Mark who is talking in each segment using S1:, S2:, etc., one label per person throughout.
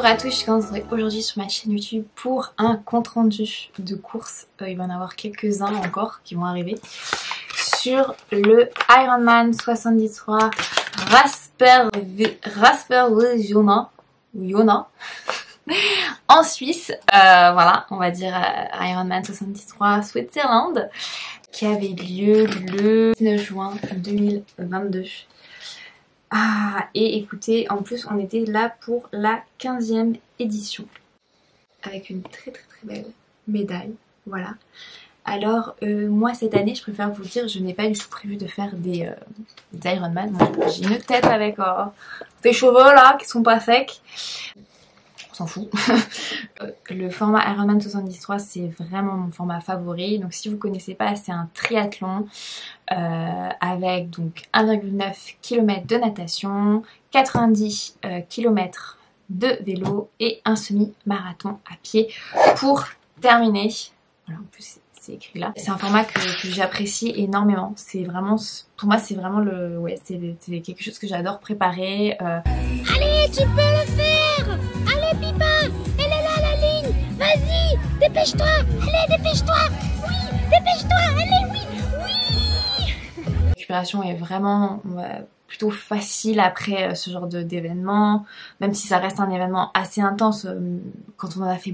S1: Bonjour à tous, je suis aujourd'hui sur ma chaîne YouTube pour un compte rendu de course. Il va y en avoir quelques-uns encore qui vont arriver. Sur le Ironman 73 Yona en Suisse. Voilà, on va dire Ironman 73 Switzerland qui avait lieu le 19 juin 2022. Ah, et écoutez, en plus on était là pour la 15e édition avec une très belle médaille, voilà. Alors moi cette année, je préfère vous dire, je n'ai pas du tout prévu de faire des Ironman. Moi, j'ai une tête avec des cheveux là qui sont pas secs. On s'en fout. Le format Ironman 73 c'est vraiment mon format favori. Donc si vous connaissez pas, c'est un triathlon avec donc 1,9 km de natation, 90 km de vélo et un semi-marathon à pied pour terminer. Voilà, en plus c'est écrit là. C'est un format que j'apprécie énormément. C'est vraiment, pour moi c'est vraiment le, ouais, c'est quelque chose que j'adore préparer.
S2: Allez, tu peux le faire! Allez Pipa, elle est là la ligne! Vas-y, dépêche-toi! Allez, dépêche-toi! Oui, dépêche-toi! Allez, oui!
S1: La récupération est vraiment plutôt facile après ce genre d'événement, même si ça reste un événement assez intense quand on en a fait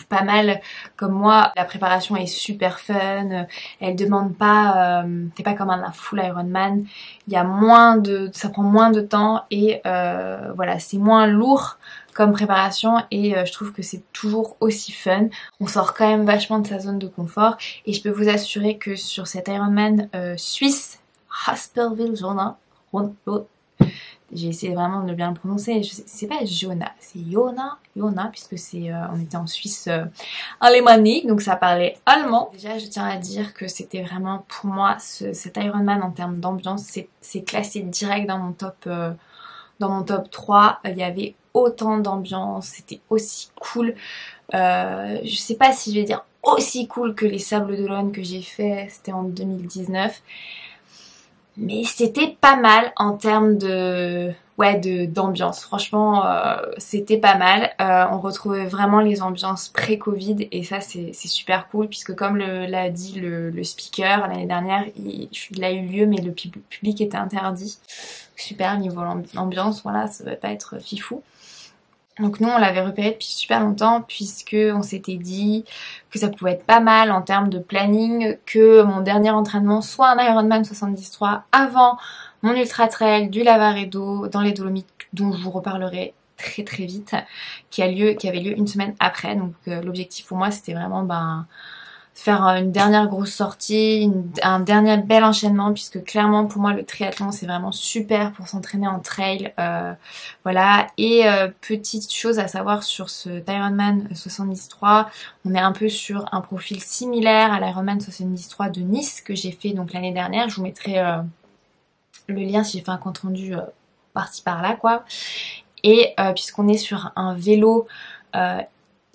S1: pas mal comme moi. La préparation est super fun, elle demande pas, c'est pas comme un full Ironman, il y a moins de, ça prend moins de temps et voilà, c'est moins lourd comme préparation et je trouve que c'est toujours aussi fun. On sort quand même vachement de sa zone de confort et je peux vous assurer que sur cet Ironman suisse, Haspelville-Jona, j'ai essayé vraiment de bien le prononcer, c'est pas Jona, c'est Jona, puisque c'est on était en Suisse alémanique, donc ça parlait allemand. Déjà je tiens à dire que c'était vraiment pour moi cet Ironman en termes d'ambiance, c'est classé direct dans mon top 3, il y avait autant d'ambiance, c'était aussi cool, je sais pas si je vais dire aussi cool que les Sables d'Olonne que j'ai fait, c'était en 2019. Mais c'était pas mal en termes de d'ambiance. Franchement, c'était pas mal. On retrouvait vraiment les ambiances pré-Covid et ça c'est super cool puisque comme l'a dit le speaker l'année dernière, il a eu lieu mais le public était interdit. Super niveau ambiance, voilà, ça va pas être fifou. Donc nous on l'avait repéré depuis super longtemps puisque on s'était dit que ça pouvait être pas mal en termes de planning, que mon dernier entraînement soit un Ironman 73 avant mon ultra trail du Lavaredo dans les Dolomites dont je vous reparlerai très vite, qui avait lieu une semaine après. Donc l'objectif pour moi c'était vraiment faire une dernière grosse sortie, un dernier bel enchaînement puisque clairement pour moi le triathlon c'est vraiment super pour s'entraîner en trail, voilà. Et petite chose à savoir sur ce Ironman 73, on est un peu sur un profil similaire à l'Ironman 73 de Nice que j'ai fait donc l'année dernière. Je vous mettrai le lien si j'ai fait un compte rendu par-ci par-là quoi. Et puisqu'on est sur un vélo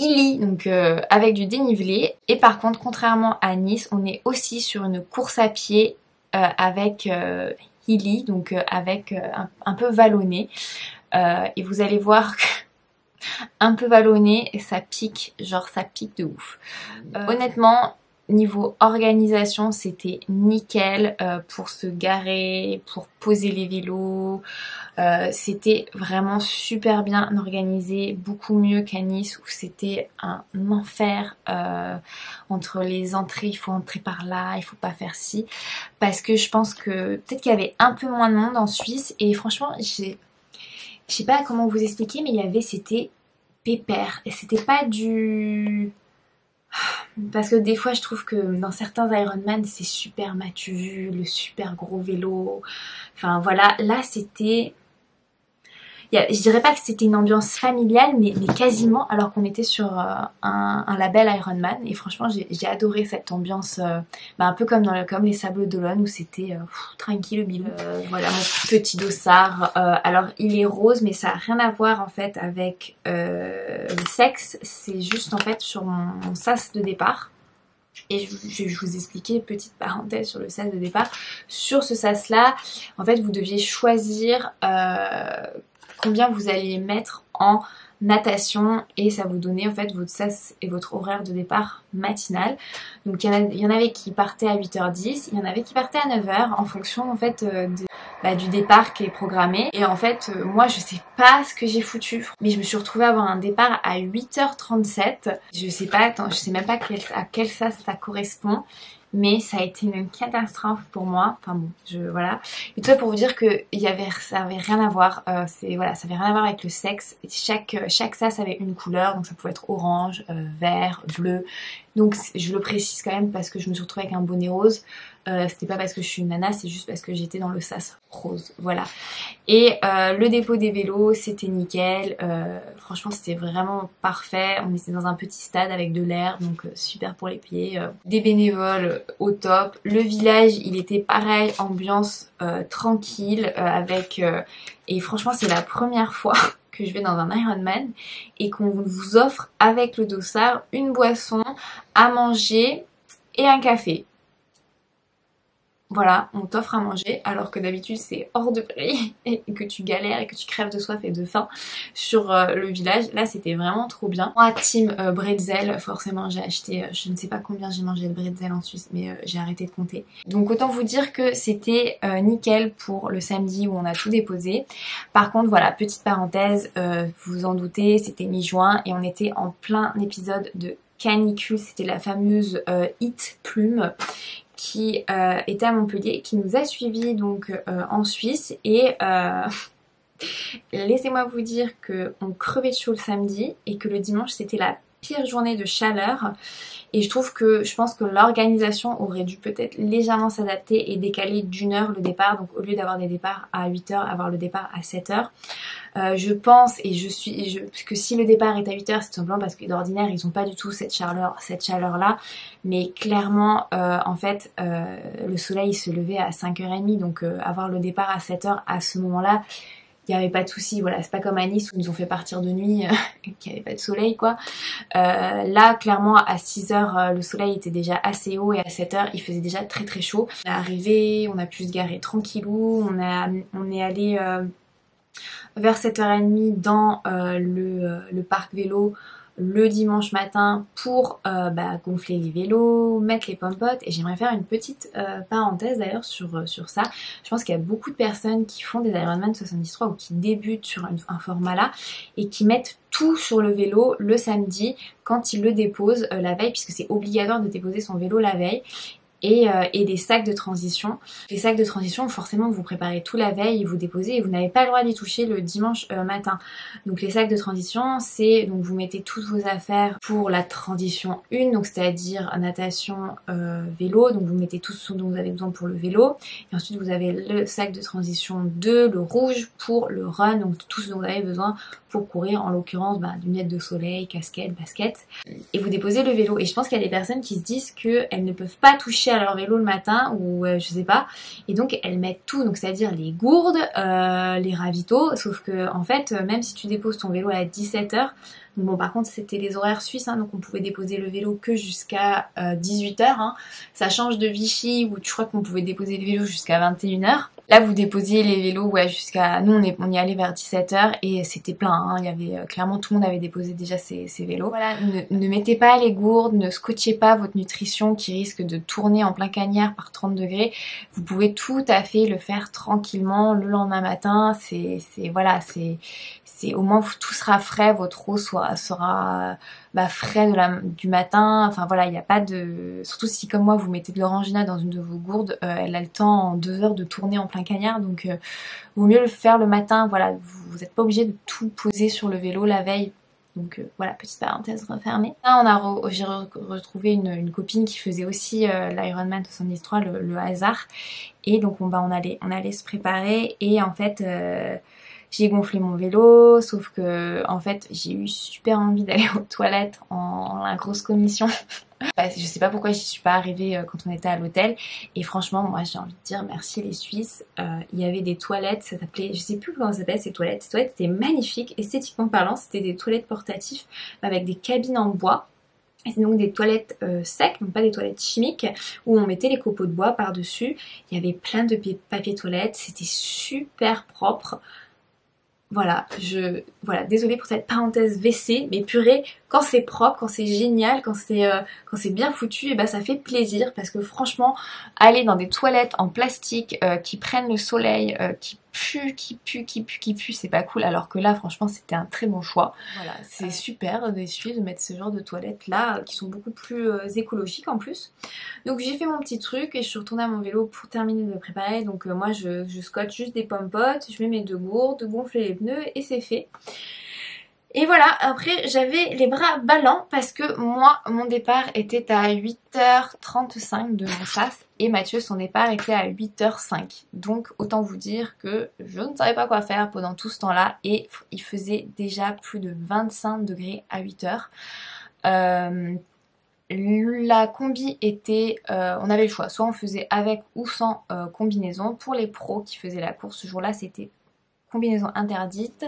S1: hilly, donc avec du dénivelé, et par contre contrairement à Nice on est aussi sur une course à pied avec hilly, donc avec un peu vallonné, et vous allez voir que un peu vallonné ça pique, genre ça pique de ouf. Honnêtement niveau organisation c'était nickel, pour se garer, pour poser les vélos, c'était vraiment super bien organisé, beaucoup mieux qu'à Nice où c'était un enfer, entre les entrées, il faut entrer par là, il faut pas faire ci, parce que je pense que peut-être qu'il y avait un peu moins de monde en Suisse et franchement je sais pas comment vous expliquer mais c'était pépère et c'était pas du... Parce que des fois je trouve que dans certains Ironman c'est super m'as-tu vu, le super gros vélo, enfin voilà, là c'était... Je dirais pas que c'était une ambiance familiale mais quasiment, alors qu'on était sur un label Ironman et franchement j'ai adoré cette ambiance, un peu comme comme les Sables d'Olonne où c'était tranquille bilou. Voilà mon petit dossard, alors il est rose mais ça n'a rien à voir en fait avec le sexe, c'est juste en fait sur mon sas de départ. Et je vais vous expliquer, petite parenthèse sur le sas de départ. Sur ce sas là, en fait vous deviez choisir combien vous alliez mettre en natation et ça vous donnait en fait votre sas et votre horaire de départ matinal. Donc il y en avait qui partaient à 8h10, il y en avait qui partaient à 9h en fonction en fait du départ qui est programmé. Et en fait moi je sais pas ce que j'ai foutu, mais je me suis retrouvée à avoir un départ à 8h37. Je sais pas, attends, je sais même pas à quel sas ça correspond. Mais ça a été une catastrophe pour moi. Enfin bon, voilà. Et tout ça pour vous dire que ça avait rien à voir. Ça avait rien à voir avec le sexe. Chaque sas avait une couleur, donc ça pouvait être orange, vert, bleu. Donc je le précise quand même parce que je me suis retrouvée avec un bonnet rose. C'était pas parce que je suis une nana, c'est juste parce que j'étais dans le sas rose, voilà. Et le dépôt des vélos, c'était nickel. Franchement, c'était vraiment parfait. On était dans un petit stade avec de l'air, donc super pour les pieds. Des bénévoles au top. Le village, il était pareil, ambiance tranquille, et franchement, c'est la première fois que je vais dans un Ironman et qu'on vous offre avec le dossard une boisson, à manger et un café. Voilà, on t'offre à manger alors que d'habitude c'est hors de prix et que tu galères et que tu crèves de soif et de faim sur le village. Là c'était vraiment trop bien. Moi team bretzel, forcément j'ai acheté, je ne sais pas combien j'ai mangé de bretzel en Suisse, mais j'ai arrêté de compter. Donc autant vous dire que c'était nickel pour le samedi où on a tout déposé. Par contre voilà, petite parenthèse, vous vous en doutez, c'était mi-juin et on était en plein épisode de canicule. C'était la fameuse Hit Plume qui était à Montpellier, qui nous a suivis donc en Suisse et laissez-moi vous dire qu'on crevait de chaud le samedi et que le dimanche c'était la pire journée de chaleur et je pense que l'organisation aurait dû peut-être légèrement s'adapter et décaler d'1 heure le départ, donc au lieu d'avoir des départs à 8h, avoir le départ à 7h. Je pense que si le départ est à 8h, c'est simplement parce que d'ordinaire ils n'ont pas du tout cette chaleur là, mais clairement en fait le soleil se levait à 5h30, donc avoir le départ à 7h à ce moment là, il n'y avait pas de souci. Voilà, c'est pas comme à Nice où ils nous ont fait partir de nuit qu'il n'y avait pas de soleil quoi. Là clairement à 6h le soleil était déjà assez haut et à 7h il faisait déjà très très chaud. On est arrivé, on a pu se garer tranquillou, on est allé vers 7h30 dans le parc vélo le dimanche matin pour gonfler les vélos, mettre les pompotes. Et j'aimerais faire une petite parenthèse d'ailleurs sur ça. Je pense qu'il y a beaucoup de personnes qui font des Ironman 73 ou qui débutent sur un format là et qui mettent tout sur le vélo le samedi quand ils le déposent la veille, puisque c'est obligatoire de déposer son vélo la veille. Et des sacs de transition. Les sacs de transition, forcément, vous préparez tout la veille et vous déposez et vous n'avez pas le droit d'y toucher le dimanche matin. Donc les sacs de transition, c'est donc vous mettez toutes vos affaires pour la transition 1, donc c'est-à-dire natation, vélo. Donc vous mettez tout ce dont vous avez besoin pour le vélo. Et ensuite vous avez le sac de transition 2, le rouge pour le run, donc tout ce dont vous avez besoin pour courir, en l'occurrence lunettes de soleil, casquette, basket. Et vous déposez le vélo. Et je pense qu'il y a des personnes qui se disent qu'elles ne peuvent pas toucher à leur vélo le matin ou je sais pas, et donc elles mettent tout, donc c'est-à-dire les gourdes, les ravitaux, sauf que en fait même si tu déposes ton vélo à 17h, bon par contre c'était les horaires suisses donc on pouvait déposer le vélo que jusqu'à 18h, ça change de Vichy où je crois qu'on pouvait déposer le vélo jusqu'à 21h. Là vous déposiez les vélos jusqu'à, nous on y allait vers 17h et c'était plein, il y avait clairement tout le monde avait déposé déjà ses vélos. Voilà, ne mettez pas les gourdes, ne scotchez pas votre nutrition qui risque de tourner en plein cagnard par 30 degrés. Vous pouvez tout à fait le faire tranquillement le lendemain matin, c'est au moins tout sera frais, votre eau sera frais du matin, enfin voilà, il n'y a pas de... Surtout si comme moi vous mettez de l'orangina dans une de vos gourdes, elle a le temps en 2 heures de tourner en plein cagnard, donc vaut mieux le faire le matin, voilà, vous n'êtes pas obligé de tout poser sur le vélo la veille. Donc voilà, petite parenthèse refermée. Là j'ai retrouvé une copine qui faisait aussi l'Ironman 73, le hasard, et donc on allait se préparer et en fait... j'ai gonflé mon vélo, sauf que en fait j'ai eu super envie d'aller aux toilettes en la grosse commission. Je sais pas pourquoi j'y suis pas arrivée quand on était à l'hôtel. Et franchement moi j'ai envie de dire merci les Suisses. Il y avait des toilettes, ça s'appelait, je sais plus comment ça s'appelle ces toilettes. Ces toilettes étaient magnifiques, esthétiquement parlant, c'était des toilettes portatives avec des cabines en bois. Et c'est donc des toilettes secs, donc pas des toilettes chimiques, où on mettait les copeaux de bois par-dessus. Il y avait plein de papier toilette, c'était super propre. voilà, désolée pour cette parenthèse WC, mais purée, quand c'est propre, quand c'est génial, quand c'est bien foutu, et ben ça fait plaisir parce que franchement, aller dans des toilettes en plastique qui prennent le soleil, qui puent, c'est pas cool. Alors que là, franchement, c'était un très bon choix. Voilà, c'est super d'essuyer, de mettre ce genre de toilettes là, qui sont beaucoup plus écologiques en plus. Donc j'ai fait mon petit truc et je suis retournée à mon vélo pour terminer de préparer. Donc moi, je scotche juste des pommes-potes, je mets mes 2 gourdes, de gonfler les pneus et c'est fait. Et voilà, après j'avais les bras ballants parce que moi, mon départ était à 8h35 de mon sas et Mathieu, son départ était à 8h05. Donc autant vous dire que je ne savais pas quoi faire pendant tout ce temps-là et il faisait déjà plus de 25 degrés à 8h. La combi était, on avait le choix, soit on faisait avec ou sans combinaison. Pour les pros qui faisaient la course ce jour-là, c'était combinaison interdite.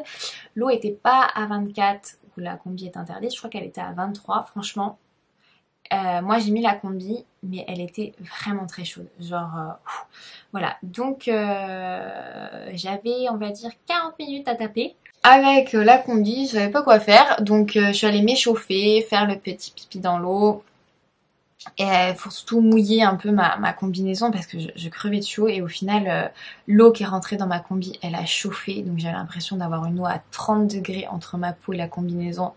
S1: L'eau était pas à 24 où la combi est interdite, je crois qu'elle était à 23. Franchement, moi j'ai mis la combi, mais elle était vraiment très chaude. Genre, voilà. Donc j'avais, on va dire, 40 minutes à taper. Avec la combi, je savais pas quoi faire, donc je suis allée m'échauffer, faire le petit pipi dans l'eau. Et il faut surtout mouiller un peu ma combinaison parce que je crevais de chaud et au final l'eau qui est rentrée dans ma combi elle a chauffé, donc j'avais l'impression d'avoir une eau à 30 degrés entre ma peau et la combinaison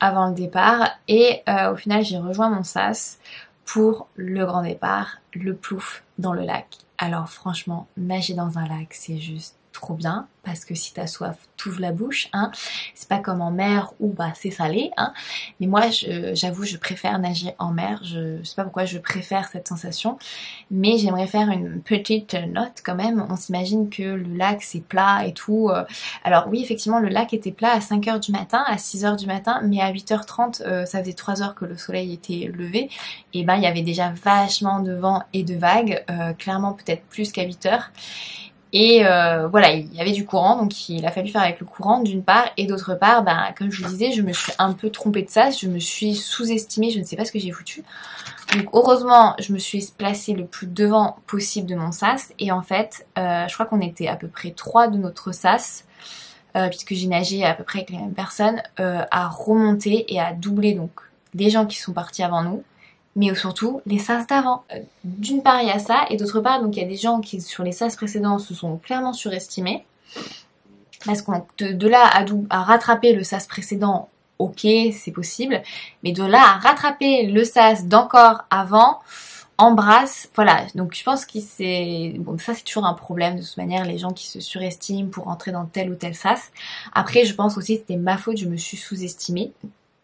S1: avant le départ et au final j'ai rejoint mon sas pour le grand départ, le plouf dans le lac. Alors franchement, nager dans un lac c'est juste trop bien parce que si t'as soif t'ouvres la bouche, hein. C'est pas comme en mer où bah c'est salé, hein. Mais moi j'avoue je préfère nager en mer, je sais pas pourquoi je préfère cette sensation, mais j'aimerais faire une petite note quand même. On s'imagine que le lac c'est plat et tout, alors oui effectivement le lac était plat à 5h du matin, à 6h du matin, mais à 8h30 ça faisait 3 heures que le soleil était levé et ben il y avait déjà vachement de vent et de vagues, clairement peut-être plus qu'à 8h. Et voilà, il y avait du courant, donc il a fallu faire avec le courant d'une part, et d'autre part, ben, comme je vous disais, je me suis un peu trompée de sas, je me suis sous-estimée, je ne sais pas ce que j'ai foutu. Donc heureusement, je me suis placée le plus devant possible de mon sas, et en fait, je crois qu'on était à peu près 3 de notre sas, puisque j'ai nagé à peu près avec les mêmes personnes, à remonter et à doubler donc les gens qui sont partis avant nous, mais surtout les sas d'avant. D'une part il y a ça, et d'autre part donc il y a des gens qui sur les sas précédents se sont clairement surestimés, parce que de là à rattraper le sas précédent, ok c'est possible, mais de là à rattraper le sas d'encore avant, embrasse, voilà. Donc je pense que c'est bon, ça c'est toujours un problème de toute manière, les gens qui se surestiment pour entrer dans tel ou tel sas. Après je pense aussi que c'était ma faute, je me suis sous-estimée.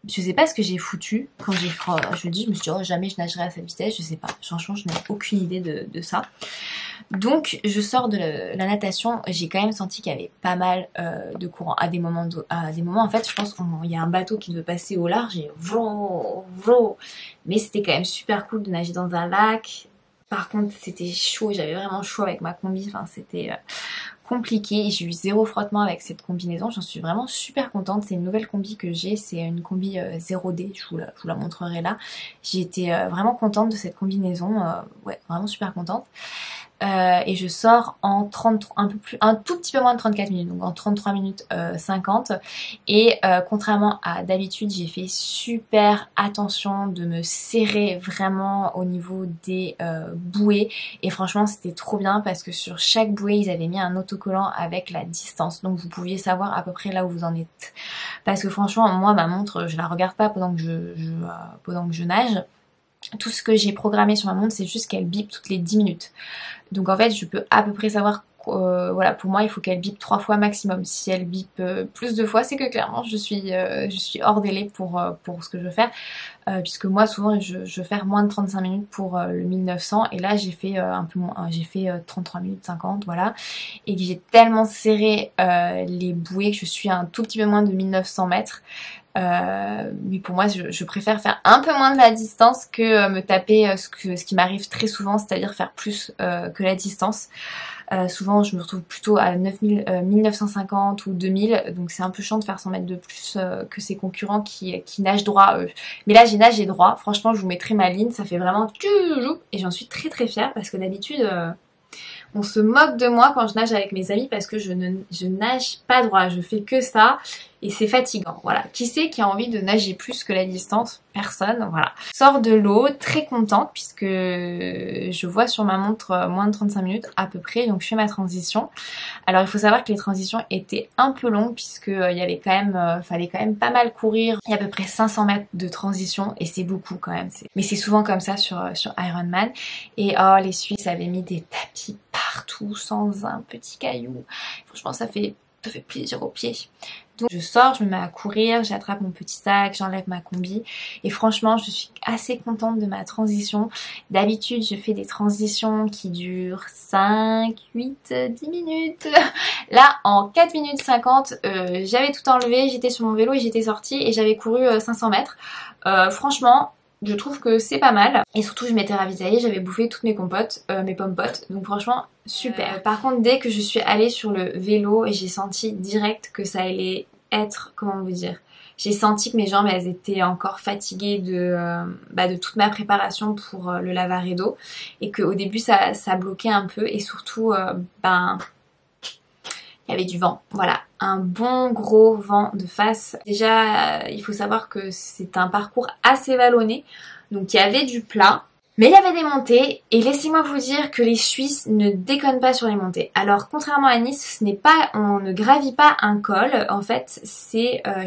S1: Je sais pas ce que j'ai foutu quand je me suis dit oh jamais je nagerai à cette vitesse, je sais pas, franchement je n'ai aucune idée de ça. Donc je sors de la natation, j'ai quand même senti qu'il y avait pas mal de courant à des moments en fait je pense qu'il y a un bateau qui devait passer au large et mais c'était quand même super cool de nager dans un lac. Par contre c'était chaud, j'avais vraiment chaud avec ma combi, enfin c'était compliqué et j'ai eu 0 frottement avec cette combinaison, j'en suis vraiment super contente. C'est une nouvelle combi que j'ai, c'est une combi 0D, je vous la montrerai là. J'ai été vraiment contente de cette combinaison, ouais vraiment super contente. Et je sors en un tout petit peu moins de 34 minutes, donc en 33 minutes 50. Et contrairement à d'habitude, j'ai fait super attention de me serrer vraiment au niveau des bouées. Et franchement, c'était trop bien parce que sur chaque bouée, ils avaient mis un autocollant avec la distance. Donc vous pouviez savoir à peu près là où vous en êtes. Parce que franchement, moi, ma montre, je la regarde pas pendant que je nage. Tout ce que j'ai programmé sur ma montre, c'est juste qu'elle bip toutes les 10 minutes. Donc en fait, je peux à peu près savoir, voilà, pour moi, il faut qu'elle bip 3 fois maximum. Si elle bip plus de fois, c'est que clairement, je suis hors délai pour ce que je veux faire. Puisque moi, souvent, je veux faire moins de 35 minutes pour le 1900. Et là, j'ai fait un peu moins, j'ai fait 33 minutes 50, voilà. Et j'ai tellement serré les bouées que je suis à un tout petit peu moins de 1900 mètres. Mais pour moi je préfère faire un peu moins de la distance que me taper ce qui m'arrive très souvent, c'est-à-dire faire plus que la distance. Souvent je me retrouve plutôt à 1950 ou 2000, donc c'est un peu chiant de faire 100 mètres de plus que ses concurrents qui nagent droit eux. Mais là j'ai nagé droit, franchement je vous mettrai ma ligne, ça fait vraiment et j'en suis très très fière parce que d'habitude On se moque de moi quand je nage avec mes amis parce que je nage pas droit, je fais que ça et c'est fatigant. Voilà. Qui c'est qui a envie de nager plus que la distance? Personne. Voilà. Je sors de l'eau très contente puisque je vois sur ma montre moins de 35 minutes à peu près, donc je fais ma transition. Alors il faut savoir que les transitions étaient un peu longues puisque il y avait quand même, fallait quand même pas mal courir. Il y a à peu près 500 mètres de transition et c'est beaucoup quand même. Mais c'est souvent comme ça sur Ironman. Et oh, les Suisses avaient mis des tapis partout sans un petit caillou. Franchement ça fait plaisir aux pieds. Donc je sors, je me mets à courir, j'attrape mon petit sac, j'enlève ma combi et franchement je suis assez contente de ma transition. D'habitude je fais des transitions qui durent 5, 8, 10 minutes. Là en 4 minutes 50 j'avais tout enlevé, j'étais sur mon vélo et j'étais sortie et j'avais couru 500 mètres. Franchement je trouve que c'est pas mal. Et surtout je m'étais ravitaillée, j'avais bouffé toutes mes compotes, mes pommes potes. Donc franchement super. Par contre dès que je suis allée sur le vélo, j'ai senti direct que ça allait être, comment vous dire, j'ai senti que mes jambes elles étaient encore fatiguées de toute ma préparation pour le Lavaredo. Et qu'au début ça bloquait un peu et surtout il y avait du vent, voilà, un bon gros vent de face. Déjà, il faut savoir que c'est un parcours assez vallonné, donc il y avait du plat, mais il y avait des montées, et laissez-moi vous dire que les Suisses ne déconnent pas sur les montées. Alors, contrairement à Nice, on ne gravit pas un col, en fait, je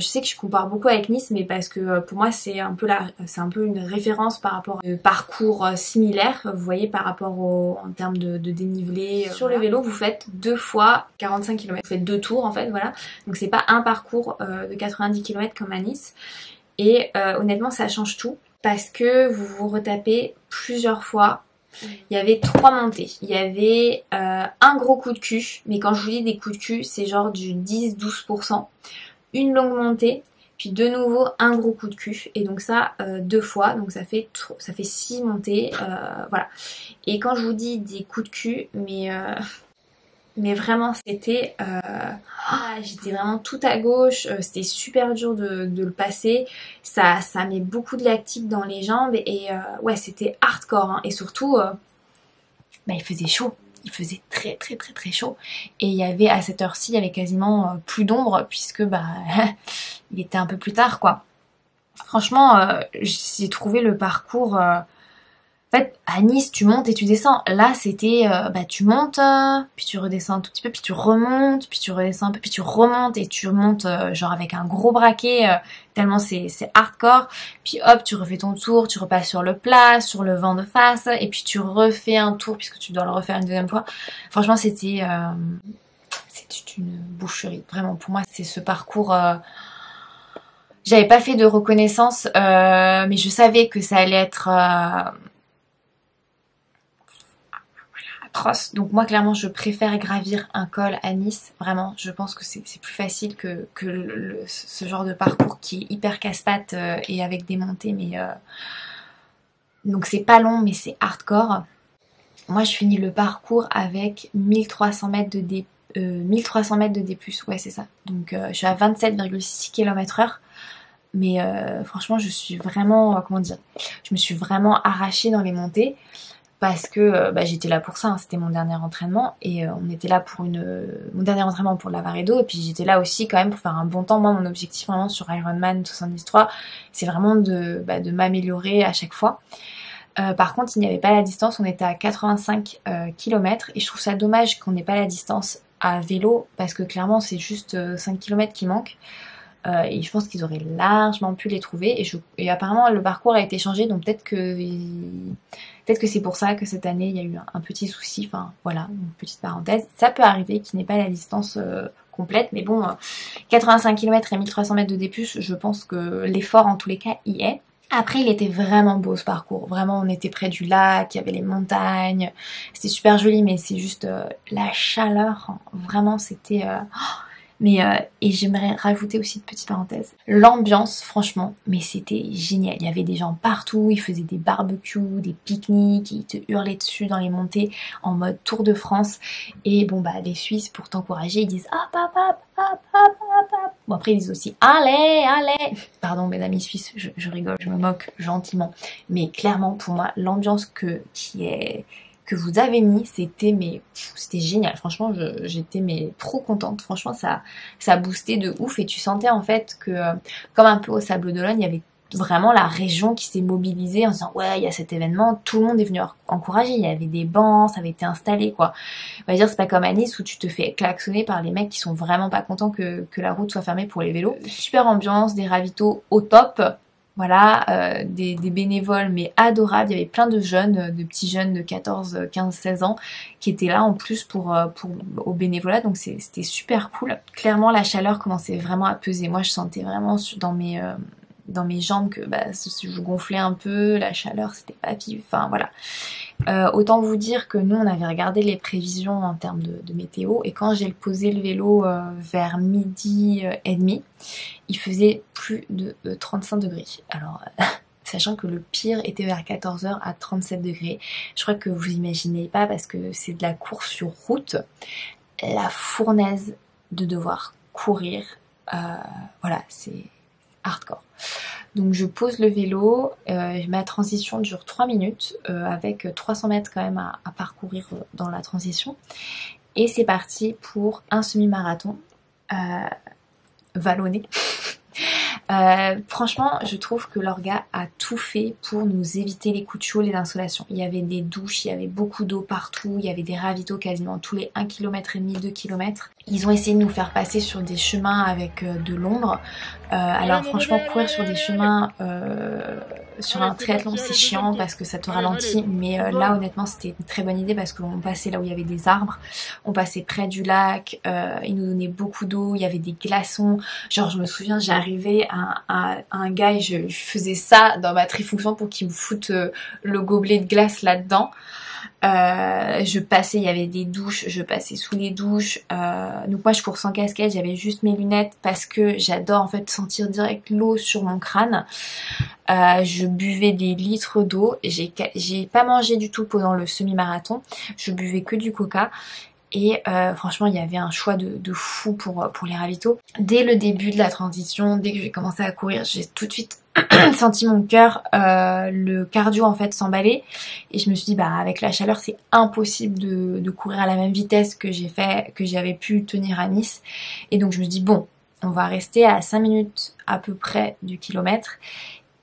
S1: sais que je compare beaucoup avec Nice, mais parce que pour moi c'est un peu une référence par rapport à un parcours similaire, vous voyez, par rapport en termes de dénivelé. Sur le vélo, vous faites 2 fois 45 km, vous faites 2 tours en fait, voilà. Donc c'est pas un parcours de 90 km comme à Nice, et honnêtement ça change tout. Parce que vous vous retapez plusieurs fois. Il y avait 3 montées. Il y avait un gros coup de cul. Mais quand je vous dis des coups de cul, c'est genre du 10-12%. Une longue montée. Puis de nouveau un gros coup de cul. Et donc ça 2 fois. Donc ça fait 6 montées. Voilà. Et quand je vous dis des coups de cul, mais vraiment c'était j'étais vraiment tout à gauche, c'était super dur de le passer, ça met beaucoup de lactique dans les jambes et ouais c'était hardcore hein. Et surtout il faisait chaud, il faisait très très très très chaud et il y avait à cette heure-ci il y avait quasiment plus d'ombre puisque il était un peu plus tard quoi. Franchement j'ai trouvé le parcours en fait, à Nice, tu montes et tu descends. Là, c'était, tu montes, puis tu redescends un tout petit peu, puis tu remontes, puis tu redescends un peu, puis tu remontes et tu remontes genre avec un gros braquet, tellement c'est hardcore. Puis hop, tu refais ton tour, tu repasses sur le plat, sur le vent de face, et puis tu refais un tour puisque tu dois le refaire une deuxième fois. Franchement, c'était une boucherie. Vraiment, pour moi, c'est ce parcours. J'avais pas fait de reconnaissance, mais je savais que ça allait être atroce. Donc moi clairement je préfère gravir un col à Nice, vraiment je pense que c'est plus facile que ce genre de parcours qui est hyper casse-pattes et avec des montées mais donc c'est pas long mais c'est hardcore. Moi je finis le parcours avec 1300 mètres de D+, ouais c'est ça, donc je suis à 27,6 km/h. Mais franchement je suis vraiment, comment dire, je me suis vraiment arrachée dans les montées. Parce que j'étais là pour ça, hein. C'était mon dernier entraînement et on était là pour mon dernier entraînement pour le Lavaredo et puis j'étais là aussi quand même pour faire un bon temps. Moi mon objectif vraiment sur Ironman 73 c'est vraiment de m'améliorer à chaque fois. Par contre il n'y avait pas la distance, on était à 85 km et je trouve ça dommage qu'on n'ait pas la distance à vélo parce que clairement c'est juste 5 km qui manquent. Et je pense qu'ils auraient largement pu les trouver et apparemment le parcours a été changé donc peut-être que c'est pour ça que cette année il y a eu un petit souci, enfin voilà, une petite parenthèse, ça peut arriver qu'il n'ait pas la distance complète mais bon 85 km et 1300 mètres de D+, je pense que l'effort en tous les cas y est. Après il était vraiment beau ce parcours, vraiment on était près du lac, il y avait les montagnes, c'était super joli mais c'est juste la chaleur, hein. Vraiment c'était... Mais et j'aimerais rajouter aussi une petite parenthèse. L'ambiance, franchement, mais c'était génial. Il y avait des gens partout, ils faisaient des barbecues, des pique-niques, ils te hurlaient dessus dans les montées en mode Tour de France. Et bon les Suisses, pour t'encourager, ils disent hop hop hop hop hop hop hop. Bon après ils disent aussi allez allez. Pardon mes amis suisses, je rigole, je me moque gentiment. Mais clairement pour moi l'ambiance qui est que vous avez mis, c'était c'était génial. Franchement, j'étais trop contente. Franchement, ça a boosté de ouf et tu sentais en fait que comme un peu au Sable d'Olonne, il y avait vraiment la région qui s'est mobilisée en disant ouais, il y a cet événement, tout le monde est venu encourager, il y avait des bancs, ça avait été installé quoi. On va dire c'est pas comme à Nice où tu te fais klaxonner par les mecs qui sont vraiment pas contents que la route soit fermée pour les vélos. Super ambiance, des ravitaux au top. Voilà, des bénévoles mais adorables, il y avait plein de jeunes, de petits jeunes de 14, 15, 16 ans qui étaient là en plus pour au bénévolat, donc c'était super cool. Clairement la chaleur commençait vraiment à peser, moi je sentais vraiment dans mes jambes que je gonflais un peu, la chaleur c'était pas vif, enfin voilà. Autant vous dire que nous on avait regardé les prévisions en termes de météo et quand j'ai posé le vélo vers midi et demi, il faisait plus de 35 degrés. Alors sachant que le pire était vers 14h à 37 degrés. Je crois que vous imaginez pas parce que c'est de la course sur route, la fournaise de devoir courir, voilà c'est hardcore. Donc je pose le vélo, ma transition dure 3 minutes avec 300 mètres quand même à parcourir dans la transition et c'est parti pour un semi-marathon vallonné. Franchement je trouve que l'orga a tout fait pour nous éviter les coups de chaud, les insolations. Il y avait des douches, il y avait beaucoup d'eau partout, il y avait des ravitaux quasiment tous les 1,5 km, 2 km. Ils ont essayé de nous faire passer sur des chemins avec de l'ombre. Alors franchement courir sur des chemins sur un triathlon c'est chiant parce que ça te ralentit, mais là honnêtement c'était une très bonne idée parce qu'on passait là où il y avait des arbres, on passait près du lac, ils nous donnaient beaucoup d'eau, il y avait des glaçons, genre je me souviens j'arrivais à un gars et je faisais ça dans ma trifonction pour qu'il me foute le gobelet de glace là-dedans. Je passais, il y avait des douches, je passais sous les douches, donc moi je cours sans casquette, j'avais juste mes lunettes parce que j'adore en fait sentir direct l'eau sur mon crâne. Je buvais des litres d'eau, j'ai pas mangé du tout pendant le semi-marathon, je buvais que du coca. Et franchement il y avait un choix de fou pour les ravitaux. Dès le début de la transition, dès que j'ai commencé à courir, j'ai tout de suite senti mon cœur, le cardio en fait s'emballer et je me suis dit avec la chaleur c'est impossible de courir à la même vitesse que j'avais pu tenir à Nice et donc je me suis dit bon on va rester à 5 minutes à peu près du kilomètre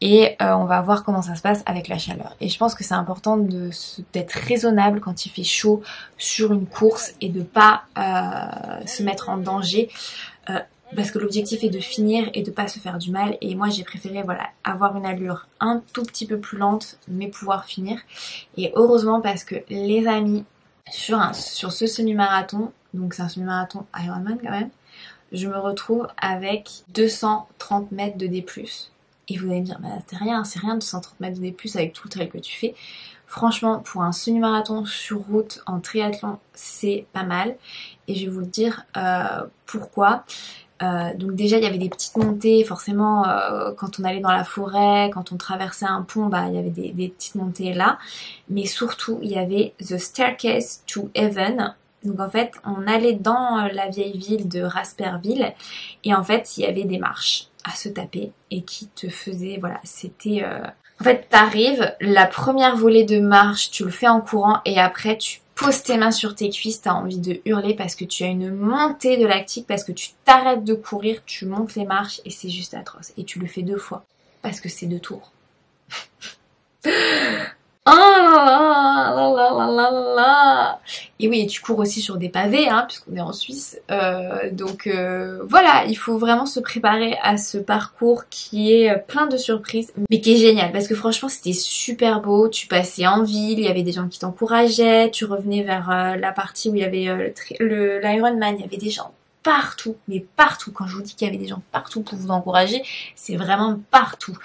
S1: et on va voir comment ça se passe avec la chaleur. Et je pense que c'est important d'être raisonnable quand il fait chaud sur une course et de pas se mettre en danger parce que l'objectif est de finir et de pas se faire du mal. Et moi j'ai préféré avoir une allure un tout petit peu plus lente mais pouvoir finir. Et heureusement parce que les amis, sur ce semi-marathon, donc c'est un semi-marathon Ironman quand même, je me retrouve avec 230 mètres de D+. Et vous allez me dire, c'est rien 230 mètres de D+, avec tout le trail que tu fais. Franchement, pour un semi-marathon sur route en triathlon, c'est pas mal. Et je vais vous le dire pourquoi. Donc déjà, il y avait des petites montées, forcément, quand on allait dans la forêt, quand on traversait un pont, il y avait des petites montées là. Mais surtout, il y avait The Staircase to Heaven. Donc en fait, on allait dans la vieille ville de Rasperville et en fait, il y avait des marches à se taper et qui te faisaient, c'était... En fait, t'arrives, la première volée de marche, tu le fais en courant et après, tu poses tes mains sur tes cuisses, t'as envie de hurler parce que tu as une montée de lactique, parce que tu t'arrêtes de courir, tu montes les marches et c'est juste atroce. Et tu le fais 2 fois parce que c'est 2 tours. Oh là là là. Et oui, tu cours aussi sur des pavés, puisqu'on est en Suisse. Donc voilà, il faut vraiment se préparer à ce parcours qui est plein de surprises, mais qui est génial. Parce que franchement, c'était super beau. Tu passais en ville, il y avait des gens qui t'encourageaient. Tu revenais vers la partie où il y avait l'Ironman, il y avait des gens partout, mais partout. Quand je vous dis qu'il y avait des gens partout pour vous encourager, c'est vraiment partout.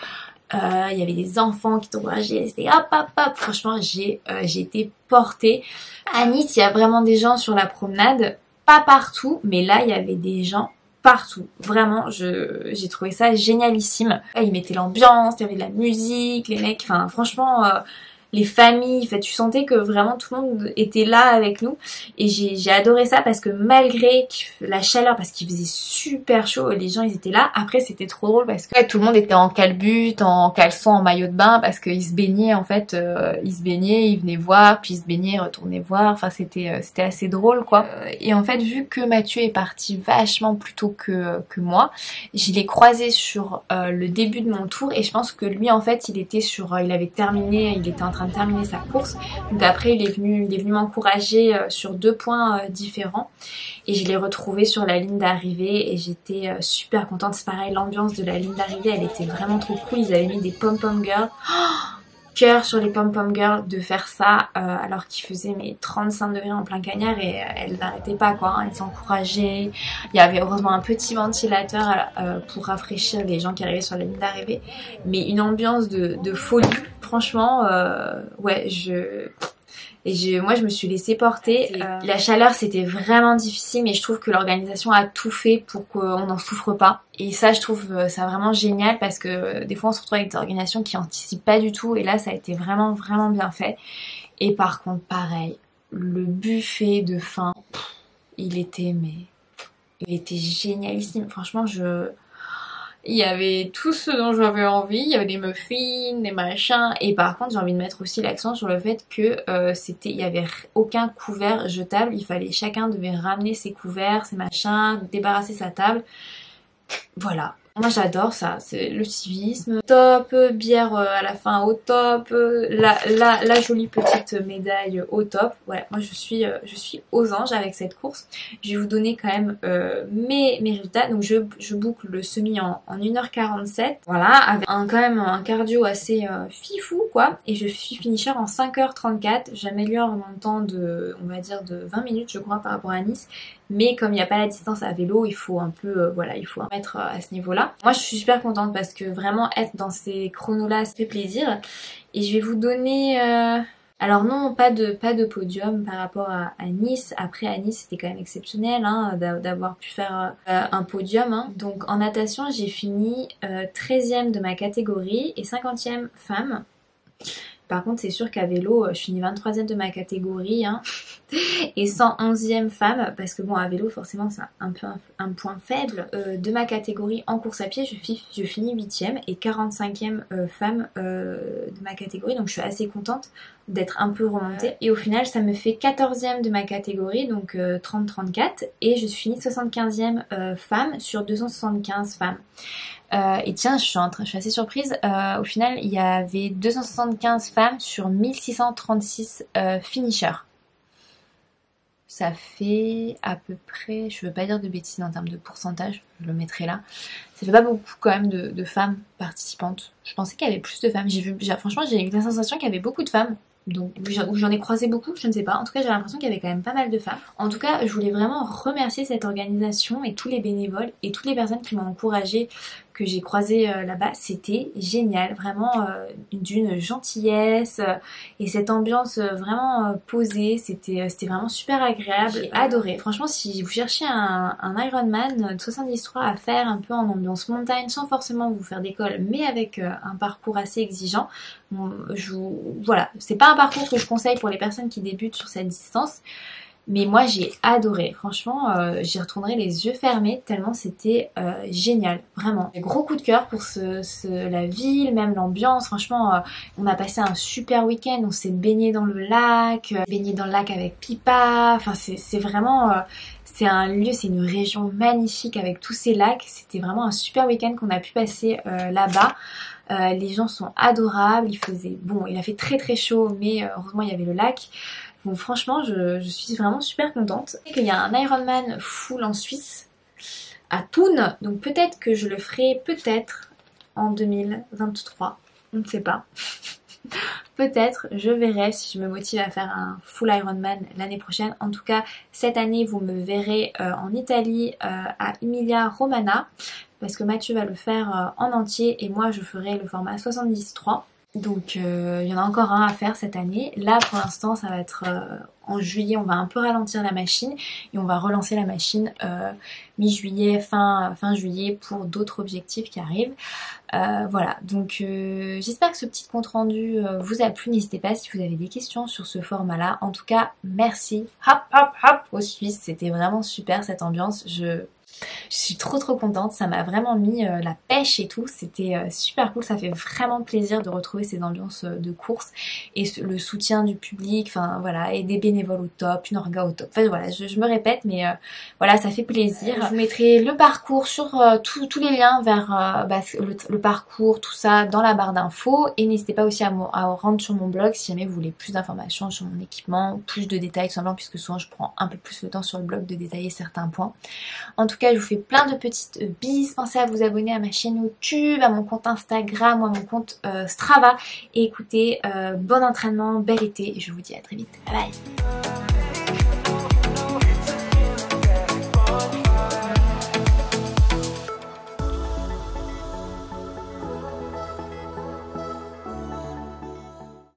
S1: Il y avait des enfants qui t'encourageaient, c'était hop hop hop. Franchement j'ai été portée. À Nice il y a vraiment des gens sur la promenade, pas partout, mais là il y avait des gens partout. Vraiment j'ai trouvé ça génialissime. Là, ils mettaient l'ambiance, il y avait de la musique, les mecs, enfin franchement les familles, en fait tu sentais que vraiment tout le monde était là avec nous et j'ai adoré ça parce que malgré la chaleur, parce qu'il faisait super chaud, les gens ils étaient là. Après c'était trop drôle parce que tout le monde était en calbut, en caleçon, en maillot de bain parce qu'ils se baignaient en fait, ils se baignaient, ils venaient voir, puis ils se baignaient, retournaient voir, enfin c'était assez drôle quoi. Et en fait vu que Mathieu est parti vachement plus tôt que moi, je l'ai croisé sur le début de mon tour et je pense que lui en fait il avait terminé, il était en train de terminer sa course. Donc après il est venu m'encourager sur 2 points différents et je l'ai retrouvé sur la ligne d'arrivée et j'étais super contente. C'est pareil, l'ambiance de la ligne d'arrivée elle était vraiment trop cool. Ils avaient mis des pom-pom girls. Cœur sur les pom-pom girls de faire ça alors qu'il faisait 35 degrés en plein cagnard et elles n'arrêtaient pas quoi, elles s'encourageaient. Il y avait heureusement un petit ventilateur pour rafraîchir les gens qui arrivaient sur la ligne d'arrivée, mais une ambiance de folie. Franchement, ouais, moi je me suis laissée porter. La chaleur c'était vraiment difficile, mais je trouve que l'organisation a tout fait pour qu'on n'en souffre pas. Et ça je trouve ça vraiment génial parce que des fois on se retrouve avec des organisations qui anticipent pas du tout et là ça a été vraiment bien fait. Et par contre pareil, le buffet de fin, il était génialissime. Franchement il y avait tout ce dont j'avais envie, il y avait des muffins, des machins, et par contre j'ai envie de mettre aussi l'accent sur le fait que il y avait aucun couvert jetable, chacun devait ramener ses couverts, ses machins, débarrasser sa table, voilà. Moi j'adore ça, c'est le civisme, top, bière à la fin au top, la jolie petite médaille au top. Voilà, moi je suis aux anges avec cette course. Je vais vous donner quand même mes résultats. Donc je boucle le semi en 1h47, voilà, avec quand même un cardio assez fifou quoi. Et je suis finisher en 5h34, j'améliore mon temps de, on va dire de 20 minutes je crois par rapport à Nice. Mais comme il n'y a pas la distance à vélo, il faut un peu, voilà, il faut en mettre à ce niveau-là. Moi, je suis super contente parce que vraiment être dans ces chronos-là, ça fait plaisir. Et je vais vous donner, alors non, pas de podium par rapport à Nice. Après, à Nice, c'était quand même exceptionnel hein, d'avoir pu faire un podium. Hein. Donc en natation, j'ai fini 13e de ma catégorie et 50e femme. Par contre, c'est sûr qu'à vélo, je finis 23e de ma catégorie hein, et 111e femme, parce que bon, à vélo, forcément, c'est un peu un point faible. De ma catégorie en course à pied, je finis 8e et 45e femme de ma catégorie, donc je suis assez contente d'être un peu remontée. Et au final, ça me fait 14e de ma catégorie, donc 30-34, et je finis 75e femme sur 275 femmes. Et tiens, je suis assez surprise, au final il y avait 275 femmes sur 1636 finishers. Ça fait à peu près, je veux pas dire de bêtises en termes de pourcentage, je le mettrai là. Ça fait pas beaucoup quand même de femmes participantes. Je pensais qu'il y avait plus de femmes. Franchement j'ai eu la sensation qu'il y avait beaucoup de femmes. Donc j'en ai croisé beaucoup, je ne sais pas. En tout cas j'ai l'impression qu'il y avait quand même pas mal de femmes. En tout cas je voulais vraiment remercier cette organisation et tous les bénévoles et toutes les personnes qui m'ont encouragée, que j'ai croisé là-bas. C'était génial, vraiment d'une gentillesse et cette ambiance vraiment posée, c'était vraiment super agréable. J'ai adoré. Franchement si vous cherchez un Ironman de 73 à faire un peu en ambiance montagne sans forcément vous faire d'école mais avec un parcours assez exigeant, voilà, c'est pas un parcours que je conseille pour les personnes qui débutent sur cette distance. Mais moi j'ai adoré, franchement j'y retournerai les yeux fermés tellement c'était génial, vraiment. Gros coup de cœur pour la ville, même l'ambiance, franchement on a passé un super week-end, on s'est baigné dans le lac, avec Pipa, enfin c'est vraiment... c'est un lieu, c'est une région magnifique avec tous ces lacs, c'était vraiment un super week-end qu'on a pu passer là-bas. Les gens sont adorables, il a fait très chaud mais heureusement il y avait le lac. Donc franchement je suis vraiment super contente. Je sais qu'il y a un Ironman full en Suisse à Thun, donc peut-être que je le ferai en 2023, on ne sait pas. Peut-être, je verrai si je me motive à faire un full Ironman l'année prochaine. En tout cas, cette année, vous me verrez en Italie, à Emilia Romagna, parce que Mathieu va le faire en entier et moi je ferai le format 73. Donc il y en a encore un à faire cette année. Là pour l'instant ça va être en juillet, on va un peu ralentir la machine et on va relancer la machine mi-juillet, fin juillet pour d'autres objectifs qui arrivent. Voilà, donc j'espère que ce petit compte rendu vous a plu. N'hésitez pas si vous avez des questions sur ce format là. En tout cas merci, hop hop hop aux Suisses, c'était vraiment super cette ambiance. Je suis trop contente, ça m'a vraiment mis la pêche et tout, c'était super cool, ça fait vraiment plaisir de retrouver ces ambiances de course et le soutien du public, enfin voilà, et des bénévoles au top, une orga au top, enfin voilà, je me répète mais voilà, ça fait plaisir. Je vous mettrai le parcours sur tous les liens vers le parcours, tout ça dans la barre d'infos et n'hésitez pas aussi à rendre sur mon blog si jamais vous voulez plus d'informations sur mon équipement, plus de détails tout simplement puisque souvent je prends un peu plus le temps sur le blog de détailler certains points. En tout cas, je vous fais plein de petites bises. Pensez à vous abonner à ma chaîne YouTube, à mon compte Instagram ou à mon compte Strava. Et écoutez, bon entraînement, bel été et je vous dis à très vite. Bye bye.